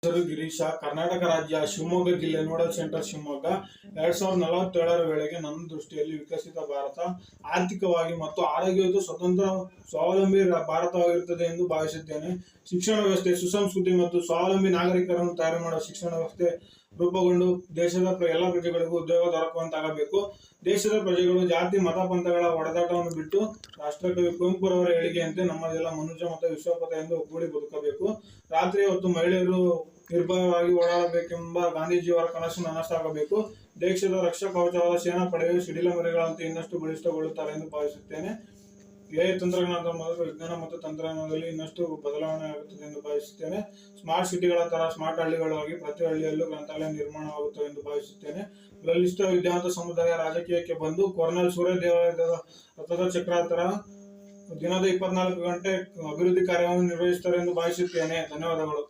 ಹೆಸರು ಗಿರೀಶ. ಕರ್ನಾಟಕ ರಾಜ್ಯ, ಶಿವಮೊಗ್ಗ ಜಿಲ್ಲೆ, ನೋಡಲ್ ಸೆಂಟರ್ ಶಿವಮೊಗ್ಗ. 2047 ವೇಳೆಗೆ ನನ್ನ ದೃಷ್ಟಿಯಲ್ಲಿ ವಿಕಸಿತ ಭಾರತ ಆರ್ಥಿಕವಾಗಿ ಮತ್ತು ಆರೋಗ್ಯಯುತ ಸ್ವತಂತ್ರ ಸ್ವಾವಲಂಬಿ ಭಾರತವಾಗಿರುತ್ತದೆ ಎಂದು ಭಾವಿಸುತ್ತೇನೆ. ಶಿಕ್ಷಣ ವ್ಯವಸ್ಥೆ ಸುಸಂಸ್ಕೃತಿ ಮತ್ತು ಸ್ವಾವಲಂಬಿ ನಾಗರಿಕರನ್ನು ತಯಾರು ಮಾಡುವ ಶಿಕ್ಷಣ ವ್ಯವಸ್ಥೆ ರೂಪುಗೊಂಡು ದೇಶದ ಎಲ್ಲ ಪ್ರಜೆಗಳಿಗೂ ಉದ್ಯೋಗ ದೊರಕುವಂತಾಗಬೇಕು. ದೇಶದ ಪ್ರಜೆಗಳು ಜಾತಿ ಮತ ಪಂಥಗಳ ಹೊಡೆದಾಟವನ್ನು ಬಿಟ್ಟು ರಾಷ್ಟ್ರಕವಿ ಕುವೆಂಪುರವರ ಹೇಳಿಕೆಯಂತೆ ನಮ್ಮದೆಲ್ಲ ಮನುಜ ಮತ್ತು ವಿಶ್ವಪಥ ಎಂದು ಒಗ್ಗೂಡಿ ಬದುಕಬೇಕು. ರಾತ್ರಿ ಹೊತ್ತು ಮಹಿಳೆಯರು ನಿರ್ಭಯವಾಗಿ ಓಡಾಡಬೇಕೆಂಬ ಗಾಂಧೀಜಿಯವರ ಕನಸು ನನಸಾಗಬೇಕು. ದೇಶದ ರಕ್ಷಾ ಕವಚವಾದ ಸೇನಾ ಪಡೆಯು ಸಿಡಿಲ ಮರಿಗಳಂತೆ ಇನ್ನಷ್ಟು ಬಲಿಷ್ಠಗೊಳ್ಳುತ್ತಾರೆ ಎಂದು ಭಾವಿಸುತ್ತೇನೆ. ಎಐ ತಂತ್ರಜ್ಞಾನದ ಮೂಲಕ ವಿಜ್ಞಾನ ಮತ್ತು ತಂತ್ರಜ್ಞಾನದಲ್ಲಿ ಇನ್ನಷ್ಟು ಬದಲಾವಣೆ ಆಗುತ್ತದೆ ಎಂದು ಭಾವಿಸುತ್ತೇನೆ. ಸ್ಮಾರ್ಟ್ ಸಿಟಿಗಳ ತರ ಸ್ಮಾರ್ಟ್ ಹಳ್ಳಿಗಳಾಗಿ ಪ್ರತಿ ಹಳ್ಳಿಯಲ್ಲೂ ಗ್ರಂಥಾಲಯ ನಿರ್ಮಾಣವಾಗುತ್ತವೆ ಎಂದು ಭಾವಿಸುತ್ತೇನೆ. ಬಲಿಷ್ಠ ವಿದ್ಯಾವಂತ ಸಮುದಾಯ ರಾಜಕೀಯಕ್ಕೆ ಬಂದು ಕೊರ್ನಲ್ ಸೂರ್ಯ ದೇವಾಲಯದ ರಥದ ಚಕ್ರ ತರ ದಿನದ 24 ಗಂಟೆ ಅಭಿವೃದ್ಧಿ ಕಾರ್ಯವನ್ನು ನಿರ್ವಹಿಸುತ್ತಾರೆ ಎಂದು ಭಾವಿಸುತ್ತೇನೆ. ಧನ್ಯವಾದಗಳು.